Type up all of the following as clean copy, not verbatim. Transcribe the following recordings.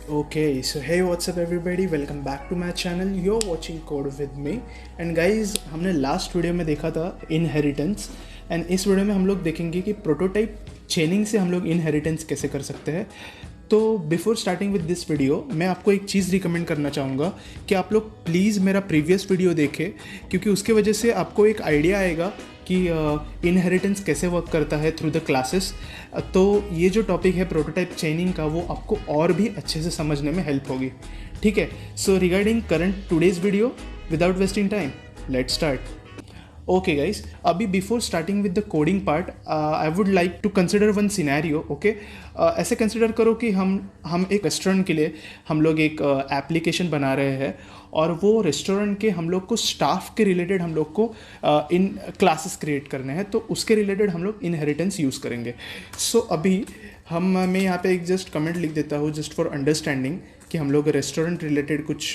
Okay, so hey, what's up everybody? Welcome back to my channel. You're watching Code with me. And guys, हमने last video में देखा था inheritance and इस video में हम लोग देखेंगे कि प्रोटोटाइप चेनिंग से हम लोग इनहेरिटेंस कैसे कर सकते हैं। तो before starting with this video मैं आपको एक चीज़ रिकमेंड करना चाहूँगा कि आप लोग प्लीज़ मेरा प्रीवियस वीडियो देखें, क्योंकि उसके वजह से आपको एक आइडिया आएगा कि इनहेरिटेंस कैसे वर्क करता है थ्रू द क्लासेस। तो ये जो टॉपिक है प्रोटोटाइप चेनिंग का, वो आपको और भी अच्छे से समझने में हेल्प होगी। ठीक है, so regarding current today's video, without wasting time, let's start. Okay guys, अभी before starting with the coding part I would like to consider one scenario. Okay, ऐसे कंसिडर करो कि हम एक रेस्टोरेंट के लिए हम लोग एक एप्लीकेशन बना रहे हैं और वो रेस्टोरेंट के हम लोग को स्टाफ के रिलेटेड हम लोग को इन क्लासेस क्रिएट करने हैं, तो उसके रिलेटेड हम लोग इनहेरिटेंस यूज़ करेंगे। सो अभी मैं यहाँ पे एक जस्ट कमेंट लिख देता हूँ जस्ट फॉर अंडरस्टैंडिंग कि हम लोग रेस्टोरेंट रिलेटेड कुछ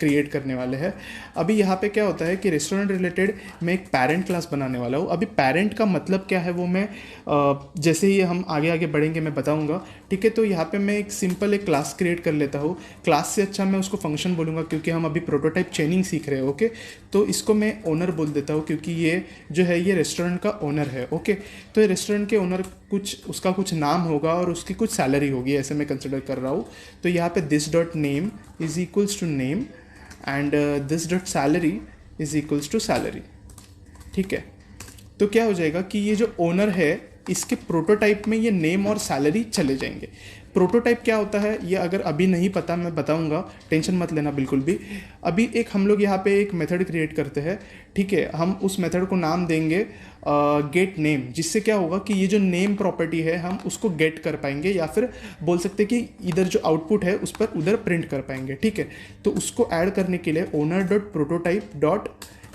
क्रिएट करने वाले हैं। अभी यहाँ पे क्या होता है कि रेस्टोरेंट रिलेटेड मैं एक पेरेंट क्लास बनाने वाला हूँ। अभी पेरेंट का मतलब क्या है वो मैं जैसे ही हम आगे आगे बढ़ेंगे मैं बताऊँगा। ठीक है, तो यहाँ पे मैं एक सिंपल एक क्लास क्रिएट कर लेता हूँ। क्लास से अच्छा मैं उसको फंक्शन बोलूँगा, क्योंकि हम अभी प्रोटोटाइप चेनिंग सीख रहे हैं। ओके, तो इसको मैं ओनर बोल देता हूँ, क्योंकि ये जो है ये रेस्टोरेंट का ओनर है। ओके, तो ये रेस्टोरेंट के ओनर उसका कुछ नाम होगा और उसकी कुछ सैलरी होगी, ऐसे मैं कंसिडर कर रहा हूँ। तो यहाँ पे this dot name is equals to name and this dot salary is equals to salary. ठीक है, तो क्या हो जाएगा कि ये जो ओनर है इसके प्रोटोटाइप में ये नेम और सैलरी चले जाएंगे। प्रोटोटाइप क्या होता है ये अगर अभी नहीं पता मैं बताऊंगा, टेंशन मत लेना बिल्कुल भी। अभी एक हम लोग यहाँ पे एक मेथड क्रिएट करते हैं। ठीक है, हम उस मेथड को नाम देंगे गेट नेम, जिससे क्या होगा कि ये जो नेम प्रॉपर्टी है हम उसको गेट कर पाएंगे, या फिर बोल सकते हैं कि इधर जो आउटपुट है उस पर उधर प्रिंट कर पाएंगे। ठीक है, तो उसको ऐड करने के लिए owner dot prototype dot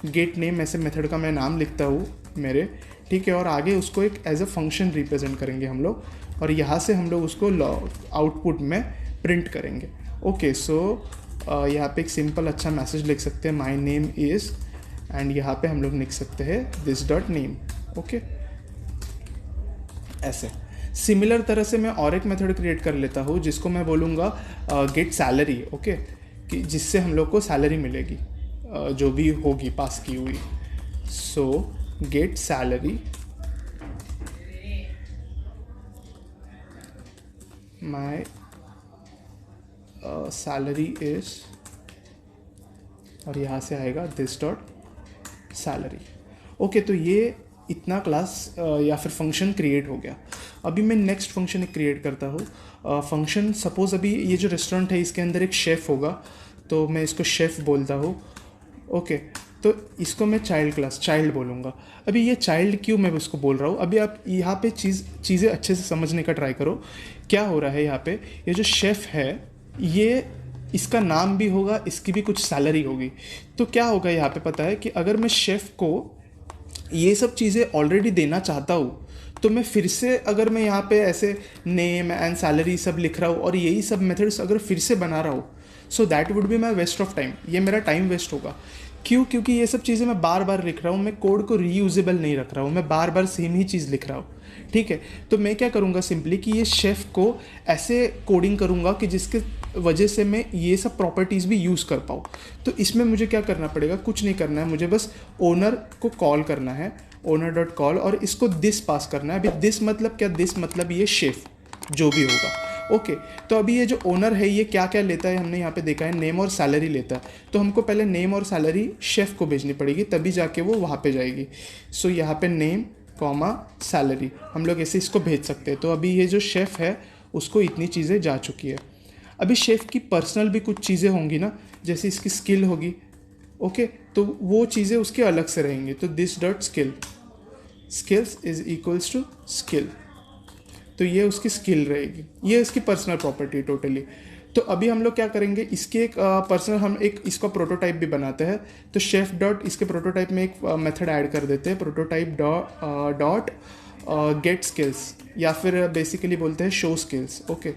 get name ऐसे मेथड का मैं नाम लिखता हूँ मेरे। ठीक है, और आगे उसको एक एज अ फंक्शन रिप्रेजेंट करेंगे हम लोग, और यहाँ से हम लोग उसको आउटपुट में प्रिंट करेंगे। ओके, सो यहाँ पे एक सिंपल अच्छा मैसेज लिख सकते हैं, माई नेम इज़, एंड यहाँ पे हम लोग लिख सकते हैं दिस डॉट नेम। ओके, ऐसे सिमिलर तरह से मैं और एक मेथड क्रिएट कर लेता हूँ जिसको मैं बोलूँगा गेट सैलरी। ओके, कि जिससे हम लोग को सैलरी मिलेगी जो भी होगी पास की हुई। सो get salary, my salary is, और यहाँ से आएगा दिस डॉट सैलरी। ओके, तो ये इतना क्लास या फिर फंक्शन क्रिएट हो गया। अभी मैं नेक्स्ट फंक्शन एक क्रिएट करता हूँ। फंक्शन सपोज अभी ये जो रेस्टोरेंट है इसके अंदर एक शेफ़ होगा, तो मैं इसको शेफ़ बोलता हूँ। ओके, तो इसको मैं चाइल्ड बोलूँगा। अभी ये चाइल्ड क्यों मैं उसको बोल रहा हूँ, अभी आप यहाँ पे चीज़ें अच्छे से समझने का ट्राई करो। क्या हो रहा है यहाँ पे, ये जो शेफ़ है ये इसका नाम भी होगा, इसकी भी कुछ सैलरी होगी। तो क्या होगा यहाँ पे पता है कि अगर मैं शेफ़ को ये सब चीज़ें ऑलरेडी देना चाहता हूँ, तो मैं फिर से अगर मैं यहाँ पे ऐसे नेम एंड सैलरी सब लिख रहा हूँ और यही सब मेथड्स अगर फिर से बना रहा हूँ, so that would be my waste of time. ये मेरा टाइम वेस्ट होगा। क्यों? क्योंकि ये सब चीज़ें मैं बार बार लिख रहा हूँ, मैं कोड को रीयूजेबल नहीं रख रहा हूँ, मैं बार बार सेम ही चीज़ लिख रहा हूँ। ठीक है, तो मैं क्या करूँगा सिंपली कि ये शेफ़ को ऐसे कोडिंग करूँगा कि जिसके वजह से मैं ये सब प्रॉपर्टीज़ भी यूज़ कर पाऊँ। तो इसमें मुझे क्या करना पड़ेगा, कुछ नहीं करना है, मुझे बस ओनर को कॉल करना है, ओनर डॉट कॉल, और इसको दिस पास करना है। अभी दिस मतलब क्या, दिस मतलब ये शेफ़ जो भी होगा। ओके, तो अभी ये जो ओनर है ये क्या क्या लेता है हमने यहाँ पे देखा है, नेम और सैलरी लेता है। तो हमको पहले नेम और सैलरी शेफ़ को भेजनी पड़ेगी, तभी जाके वो वहाँ पे जाएगी। सो यहाँ पे नेम कॉमा सैलरी हम लोग ऐसे इसको भेज सकते हैं। तो अभी ये जो शेफ़ है उसको इतनी चीज़ें जा चुकी है। अभी शेफ़ की पर्सनल भी कुछ चीज़ें होंगी ना, जैसे इसकी स्किल होगी। ओके, तो वो चीज़ें उसके अलग से रहेंगी। तो this dot skill, skills is equals to skill, तो ये उसकी स्किल रहेगी, ये इसकी पर्सनल प्रॉपर्टी टोटली। तो अभी हम लोग क्या करेंगे, इसके एक पर्सनल हम एक इसका प्रोटोटाइप भी बनाते हैं। तो शेफ डॉट इसके प्रोटोटाइप में एक मेथड ऐड कर देते हैं, प्रोटोटाइप डॉट गेट स्किल्स, या फिर बेसिकली बोलते हैं शो स्किल्स। ओके,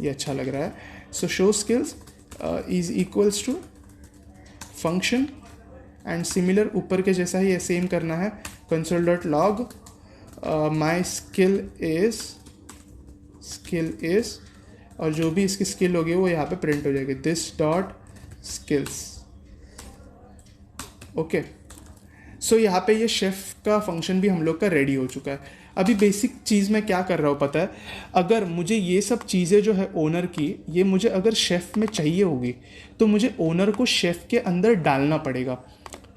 ये अच्छा लग रहा है। So show skills is equals to function, and similar ऊपर के जैसा ही सेम करना है, console dot log my skill is और जो भी इसकी स्किल होगी वो यहाँ पे प्रिंट हो जाएगी, दिस डॉट स्किल्स। ओके, सो यहाँ पे ये शेफ़ का फंक्शन भी हम लोग का रेडी हो चुका है। अभी बेसिक चीज़ मैं क्या कर रहा हूँ पता है, अगर मुझे ये सब चीज़ें जो है ओनर की, ये मुझे अगर शेफ़ में चाहिए होगी तो मुझे ओनर को शेफ़ के अंदर डालना पड़ेगा।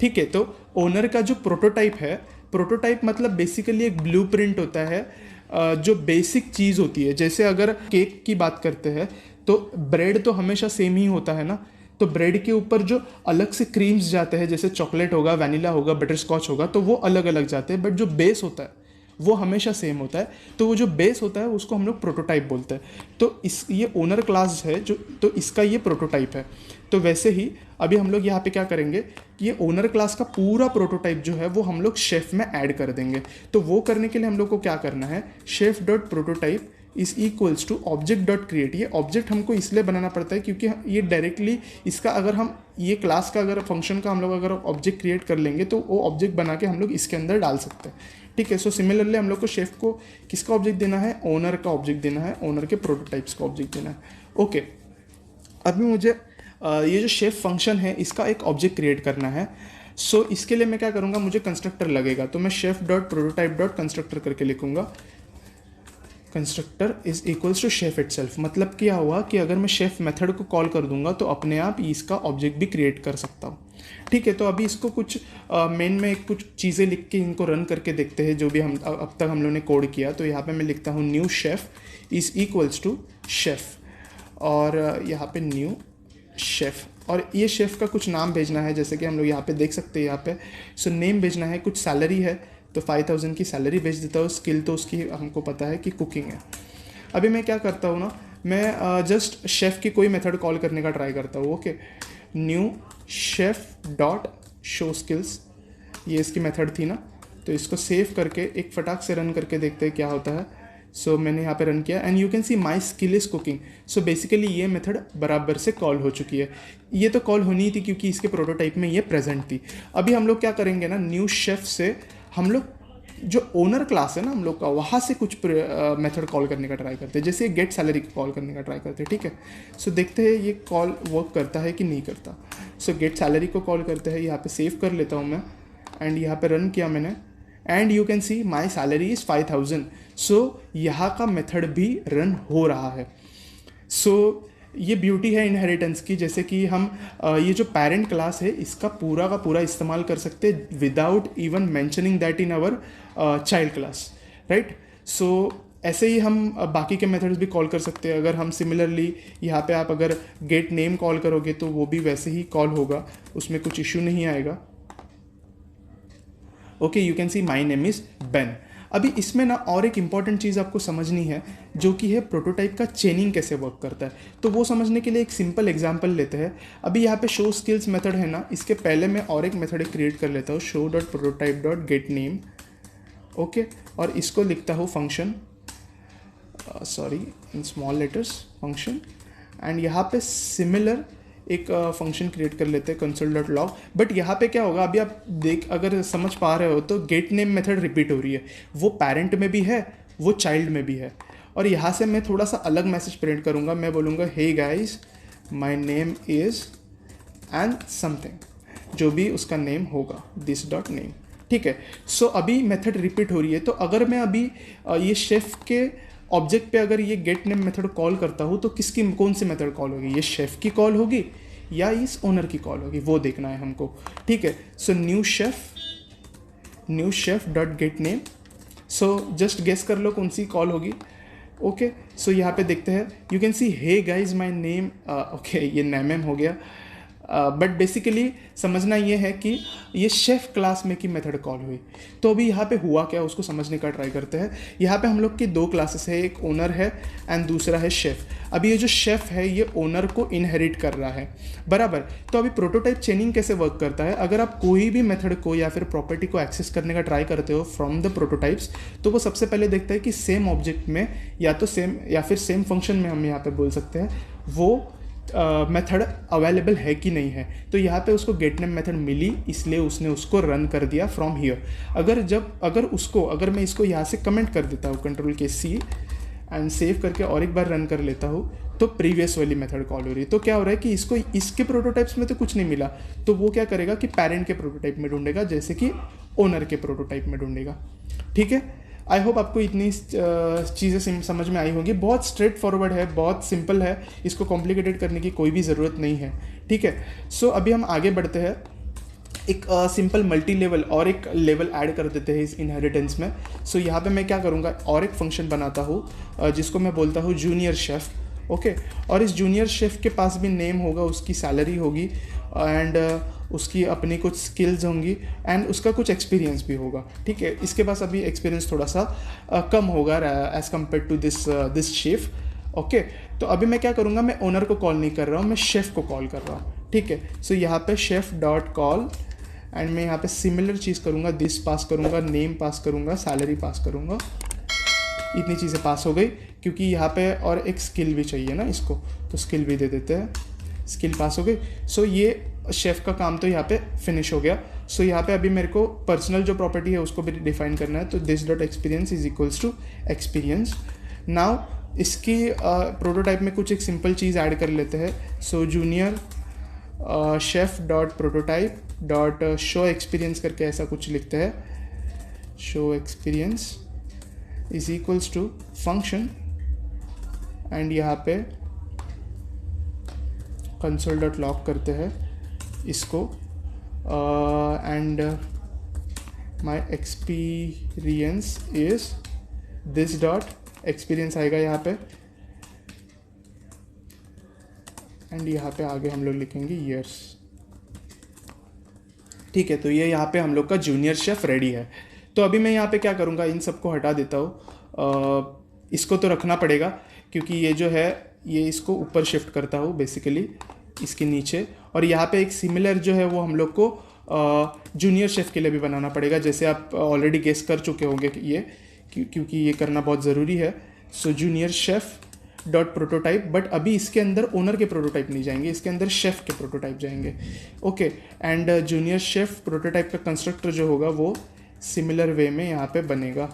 ठीक है, तो ओनर का जो प्रोटोटाइप है, प्रोटोटाइप मतलब बेसिकली एक ब्लूप्रिंट होता है, जो बेसिक चीज़ होती है। जैसे अगर केक की बात करते हैं तो ब्रेड तो हमेशा सेम ही होता है ना, तो ब्रेड के ऊपर जो अलग से क्रीम्स जाते हैं, जैसे चॉकलेट होगा, वनीला होगा, बटर स्कॉच होगा, तो वो अलग अलग जाते हैं, बट जो बेस होता है वो हमेशा सेम होता है। तो वो जो बेस होता है उसको हम लोग प्रोटोटाइप बोलते हैं। तो ये ओनर क्लास है जो, तो इसका ये प्रोटोटाइप है। तो वैसे ही अभी हम लोग यहाँ पे क्या करेंगे, ये ओनर क्लास का पूरा प्रोटोटाइप जो है वो हम लोग शेफ में ऐड कर देंगे। तो वो करने के लिए हम लोग को क्या करना है, chef dot prototype is equals to object dot create. ये ऑब्जेक्ट हमको इसलिए बनाना पड़ता है क्योंकि ये डायरेक्टली इसका, अगर हम ये क्लास का अगर फंक्शन का हम लोग अगर ऑब्जेक्ट क्रिएट कर लेंगे तो वो ऑब्जेक्ट बना के हम लोग इसके अंदर डाल सकते हैं। ठीक है, सो सिमिलरली हम लोग को शेफ को किसका ऑब्जेक्ट देना है, ओनर का ऑब्जेक्ट देना है, ओनर के प्रोटोटाइप्स का ऑब्जेक्ट देना है। ओके, अभी मुझे ये जो शेफ फंक्शन है इसका एक ऑब्जेक्ट क्रिएट करना है। सो इसके लिए मैं क्या करूँगा, मुझे कंस्ट्रक्टर लगेगा, तो मैं chef dot prototype dot constructor करके लिखूंगा, constructor is equals to chef itself. मतलब क्या हुआ कि अगर मैं शेफ मेथड को कॉल कर दूंगा तो अपने आप इसका ऑब्जेक्ट भी क्रिएट कर सकता हूँ। ठीक है, तो अभी इसको कुछ मेन में कुछ चीज़ें लिख के इनको रन करके देखते हैं, जो भी हम अब तक हम लोगों ने कोड किया। तो यहाँ पे मैं लिखता हूँ new chef is equals to chef, और यहाँ पे न्यू शेफ, और ये शेफ़ का कुछ नाम भेजना है, जैसे कि हम लोग यहाँ पे देख सकते हैं। यहाँ पे सो नेम भेजना है, कुछ सैलरी है तो 5000 की सैलरी भेज देता हूँ। स्किल तो उसकी हमको पता है कि कुकिंग है। अभी मैं क्या करता हूँ ना, मैं जस्ट शेफ़ की कोई मेथड कॉल करने का ट्राई करता हूँ। Okay, new chef dot show skills, ये इसकी मेथड थी ना, तो इसको सेव करके एक फटाक से रन करके देखते हैं क्या होता है। सो मैंने यहाँ पे रन किया and you can C my skill is cooking. So basically ये मेथड बराबर से कॉल हो चुकी है। ये तो कॉल होनी थी क्योंकि इसके प्रोटोटाइप में ये प्रेजेंट थी। अभी हम लोग क्या करेंगे ना, न्यू शेफ से हम लोग जो ओनर क्लास है ना हम लोग का, वहाँ से कुछ मेथड कॉल करने का ट्राई करते हैं, जैसे गेट सैलरी कॉल करने का ट्राई करते हैं। ठीक है, सो देखते हैं ये कॉल वर्क करता है कि नहीं करता। सो गेट सैलरी को कॉल करते हैं, यहाँ पे सेव कर लेता हूँ मैं एंड यहाँ पे रन किया मैंने and you can C my salary is 5000। सो यहाँ का मेथड भी रन हो रहा है। सो ये ब्यूटी है इनहेरिटेंस की, जैसे कि हम ये जो पेरेंट क्लास है इसका पूरा का पूरा इस्तेमाल कर सकते हैं without even mentioning that in our child class, right. So ऐसे ही हम बाकी के मेथड्स भी कॉल कर सकते हैं। अगर हम सिमिलरली यहाँ पे आप अगर गेट नेम कॉल करोगे तो वो भी वैसे ही कॉल होगा, उसमें कुछ इश्यू नहीं आएगा। Okay, you can C my name is Ben. अभी इसमें ना और एक इम्पॉर्टेंट चीज़ आपको समझनी है, जो कि है प्रोटोटाइप का चेनिंग कैसे वर्क करता है। तो वो समझने के लिए एक सिंपल एग्जांपल लेते हैं। अभी यहाँ पे शो स्किल्स मेथड है ना, इसके पहले मैं और एक मेथड क्रिएट कर लेता हूँ, show dot prototype dot get name. Okay, और इसको लिखता हूँ function, sorry in small letters function, and यहाँ पे सिमिलर एक फंक्शन क्रिएट कर लेते हैं कंसोल डॉट लॉग। बट यहाँ पे क्या होगा, अभी आप अगर समझ पा रहे हो तो गेट नेम मेथड रिपीट हो रही है, वो पेरेंट में भी है, वो चाइल्ड में भी है। और यहाँ से मैं थोड़ा सा अलग मैसेज प्रिंट करूँगा, मैं बोलूँगा hey guys my name is and something, जो भी उसका नेम होगा, दिस डॉट नेम। ठीक है, सो अभी मेथड रिपीट हो रही है। तो अगर मैं अभी ये शेफ़ के ऑब्जेक्ट पे अगर ये गेट नेम मेथड कॉल करता हूँ तो किसकी कौन सी मेथड कॉल होगी, ये शेफ़ की कॉल होगी या इस ओनर की कॉल होगी, वो देखना है हमको। ठीक है, so new chef dot get name. So just guess कर लो कौन सी कॉल होगी। ओके, सो यहाँ पे देखते हैं, you can see hey guys my name. Okay, ये नेम हो गया, बट बेसिकली समझना ये है कि ये शेफ़ क्लास में की मेथड कॉल हुई। तो अभी यहाँ पे हुआ क्या, उसको समझने का ट्राई करते हैं। यहाँ पे हम लोग की दो क्लासेस है, एक ओनर है एंड दूसरा है शेफ़। अभी ये जो शेफ़ है ये ओनर को इनहेरिट कर रहा है, बराबर। तो अभी प्रोटोटाइप चेनिंग कैसे वर्क करता है, अगर आप कोई भी मेथड को या फिर प्रॉपर्टी को एक्सेस करने का ट्राई करते हो फ्रॉम द प्रोटोटाइप्स, तो वो सबसे पहले देखता है कि सेम ऑब्जेक्ट में या तो सेम या फिर सेम फंक्शन में, हम यहाँ पे बोल सकते हैं, वो मेथड अवेलेबल है कि नहीं है। तो यहाँ पे उसको गेट नेम मेथड मिली, इसलिए उसने उसको रन कर दिया फ्रॉम हियर। अगर मैं इसको यहाँ से कमेंट कर देता हूँ, कंट्रोल के सी एंड सेव करके और एक बार रन कर लेता हूँ, तो प्रीवियस वाली मेथड कॉल हो रही है। तो क्या हो रहा है कि इसको इसके प्रोटोटाइप्स में तो कुछ नहीं मिला, तो वो क्या करेगा कि पेरेंट के प्रोटोटाइप में ढूंढेगा, जैसे कि ओनर के प्रोटोटाइप में ढूंढेगा। ठीक है, आई होप आपको इतनी चीज़ें समझ में आई होंगी। बहुत स्ट्रेट फॉरवर्ड है, बहुत सिंपल है, इसको कॉम्प्लिकेटेड करने की कोई भी ज़रूरत नहीं है। ठीक है, सो अभी हम आगे बढ़ते हैं। एक सिंपल मल्टी लेवल और एक लेवल ऐड कर देते हैं इस इनहेरिटेंस में। सो यहाँ पे मैं क्या करूँगा, और एक फंक्शन बनाता हूँ जिसको मैं बोलता हूँ जूनियर शेफ़। ओके, और इस जूनियर शेफ़ के पास भी नेम होगा, उसकी सैलरी होगी एंड उसकी अपनी कुछ स्किल्स होंगी एंड उसका कुछ एक्सपीरियंस भी होगा। ठीक है, इसके पास अभी एक्सपीरियंस थोड़ा सा कम होगा as compare to this chef. Okay, तो अभी मैं क्या करूँगा, मैं ओनर को कॉल नहीं कर रहा हूँ, मैं शेफ़ को कॉल कर रहा हूँ। ठीक है, सो यहाँ पे शेफ़ डॉट कॉल एंड मैं यहाँ पे सिमिलर चीज़ करूँगा, दिस पास करूँगा, नेम पास करूँगा, सैलरी पास करूँगा। इतनी चीज़ें पास हो गई, क्योंकि यहाँ पे और एक स्किल भी चाहिए ना इसको, तो स्किल भी दे देते हैं। स्किल पास हो गई। सो ये शेफ़ का काम तो यहाँ पे फिनिश हो गया। सो यहाँ पे अभी मेरे को पर्सनल जो प्रॉपर्टी है उसको भी डिफाइन करना है, तो this dot experience is equals to experience. Now इसकी प्रोटोटाइप में कुछ एक सिंपल चीज़ ऐड कर लेते हैं। So junior chef dot prototype dot show experience करके ऐसा कुछ लिखते हैं। Show experience is equals to function and यहाँ पे कंसोल डॉट लॉग करते हैं इसको and my experience is this dot experience आएगा यहाँ पे एंड यहाँ पे आगे हम लोग लिखेंगे ईयर्स। ठीक है, तो ये यहाँ पे हम लोग का जूनियर शेफ़ रेडी है। तो अभी मैं यहाँ पे क्या करूँगा, इन सबको हटा देता हूँ। इसको तो रखना पड़ेगा क्योंकि ये जो है ये इसको ऊपर शिफ्ट करता हूँ बेसिकली इसके नीचे, और यहाँ पे एक सिमिलर जो है वो हम लोग को जूनियर शेफ़ के लिए भी बनाना पड़ेगा, जैसे आप ऑलरेडी गेस कर चुके होंगे कि ये क्योंकि ये करना बहुत ज़रूरी है। So junior chef dot prototype, but अभी इसके अंदर ओनर के प्रोटोटाइप नहीं जाएंगे, इसके अंदर शेफ़ के प्रोटोटाइप जाएंगे। Okay, and junior chef prototype का कंस्ट्रक्टर जो होगा वो सिमिलर वे में यहाँ पे बनेगा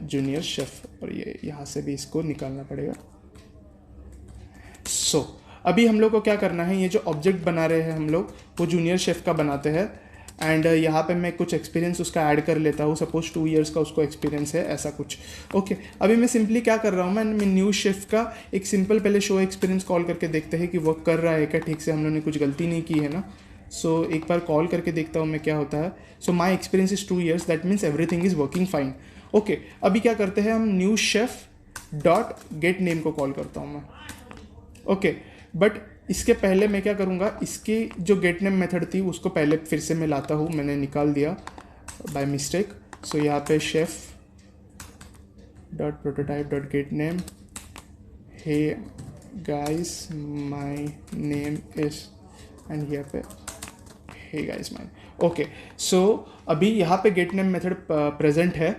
जूनियर शेफ़, और ये यहाँ से भी इसको निकालना पड़ेगा। सो अभी हम लोग को क्या करना है, ये जो ऑब्जेक्ट बना रहे हैं हम लोग वो जूनियर शेफ़ का बनाते हैं एंड यहाँ पे मैं कुछ एक्सपीरियंस उसका ऐड कर लेता हूँ। सपोज 2 इयर्स का उसको एक्सपीरियंस है, ऐसा कुछ। ओके, अभी मैं सिंपली क्या कर रहा हूँ, मैं न्यू शेफ़ का एक सिंपल पहले शो एक्सपीरियंस कॉल करके देखते हैं कि वर्क कर रहा है क्या ठीक से, हम लोगों ने कुछ गलती नहीं की है ना। सो एक बार कॉल करके देखता हूँ मैं क्या होता है। So my experience is 2 years, that means everything is working fine. Okay, अभी क्या करते हैं हम, new chef dot get name को कॉल करता हूँ मैं। ओके, बट इसके पहले मैं क्या करूँगा, इसकी जो गेट नेम मेथड थी उसको पहले फिर से मैं लाता हूँ, मैंने निकाल दिया बाय मिस्टेक। सो यहाँ पे chef dot prototype dot get name, hey guys my name is, and यहाँ पे hey guys my. Okay, so अभी यहाँ पे गेट नेम मेथड प्रेजेंट है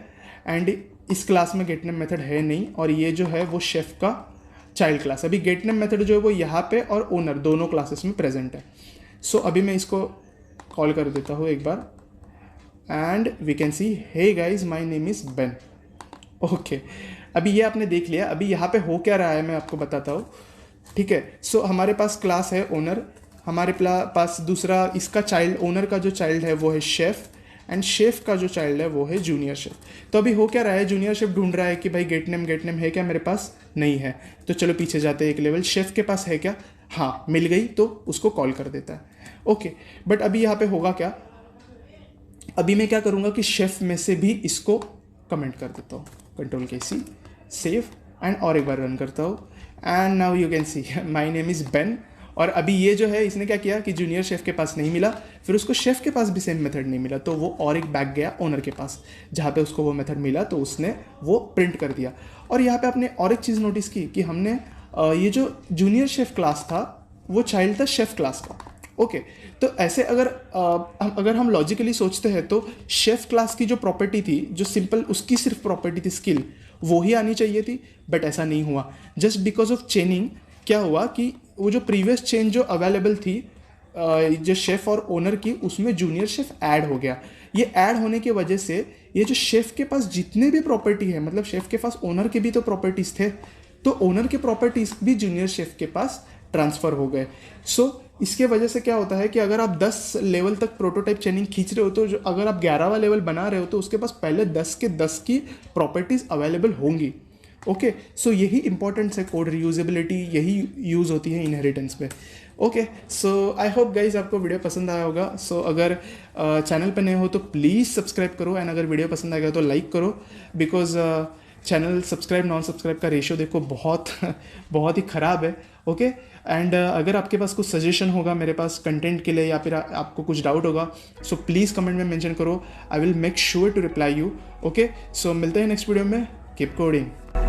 एंड इस क्लास में गेट नेम मेथड है नहीं, और ये जो है वो शेफ़ का चाइल्ड क्लास। अभी गेट नेम मेथड जो है वो यहाँ पे और ओनर दोनों क्लासेस में प्रेजेंट है। सो अभी मैं इसको कॉल कर देता हूँ एक बार and we can see hey guys my name is Ben. Okay, अभी ये आपने देख लिया। अभी यहाँ पे हो क्या रहा है मैं आपको बताता हूँ। ठीक है, सो हमारे पास क्लास है ओनर, हमारे पास दूसरा इसका चाइल्ड, ओनर का जो चाइल्ड है वो है शेफ़ एंड शेफ़ का जो चाइल्ड है वो है जूनियर शेफ़। तो अभी हो क्या रहा है, जूनियर शेफ़ ढूंढ रहा है कि भाई गेट नेम है क्या मेरे पास, नहीं है। तो चलो पीछे जाते हैं एक लेवल, शेफ़ के पास है क्या, हाँ मिल गई, तो उसको कॉल कर देता है। ओके, बट अभी यहाँ पे होगा क्या, अभी मैं क्या करूँगा कि शेफ़ में से भी इसको कमेंट कर देता हूँ, कंट्रोल के सी, सेव एंड और एक बार रन करता हूँ and now you can C my name is Ben. और अभी ये जो है इसने क्या किया कि जूनियर शेफ़ के पास नहीं मिला, फिर उसको शेफ़ के पास भी सेम मेथड नहीं मिला, तो वो और एक बैक गया ओनर के पास जहाँ पे उसको वो मेथड मिला, तो उसने वो प्रिंट कर दिया। और यहाँ पे आपने और एक चीज़ नोटिस की कि हमने ये जो जूनियर शेफ़ क्लास था वो चाइल्ड था शेफ़ क्लास का। ओके, तो ऐसे अगर हम लॉजिकली सोचते हैं तो शेफ़ क्लास की जो प्रॉपर्टी थी, जो सिंपल उसकी सिर्फ प्रॉपर्टी थी स्किल, वो ही आनी चाहिए थी, बट ऐसा नहीं हुआ। जस्ट बिकॉज ऑफ चेनिंग क्या हुआ कि वो जो प्रीवियस चेन जो अवेलेबल थी जो शेफ़ और ओनर की, उसमें जूनियर शेफ़ ऐड हो गया। ये ऐड होने की वजह से ये जो शेफ़ के पास जितने भी प्रॉपर्टी है, मतलब शेफ़ के पास ओनर के भी तो प्रॉपर्टीज़ थे, तो ओनर के प्रॉपर्टीज भी जूनियर शेफ के पास ट्रांसफ़र हो गए। सो इसके वजह से क्या होता है कि अगर आप 10 लेवल तक प्रोटोटाइप चेनिंग खींच रहे हो, तो अगर आप 11वां लेवल बना रहे हो तो उसके पास पहले 10 के 10 की प्रॉपर्टीज़ अवेलेबल होंगी। ओके, सो यही इंपॉर्टेंस है कोड रीयूजेबिलिटी, यही यूज़ होती है इनहेरिटेंस में। Okay, so I hope guys आपको वीडियो पसंद आया होगा। सो अगर चैनल पे नए हो तो प्लीज़ सब्सक्राइब करो, एंड अगर वीडियो पसंद आएगा तो लाइक करो, because channel subscribe non subscribe का रेशियो देखो बहुत बहुत ही ख़राब है। ओके, एंड अगर आपके पास कुछ सजेशन होगा मेरे पास कंटेंट के लिए, या फिर आपको कुछ डाउट होगा, सो प्लीज़ कमेंट में मेंशन करो, I will make sure to reply you. Okay, so मिलते हैं नेक्स्ट वीडियो में। Keep coding.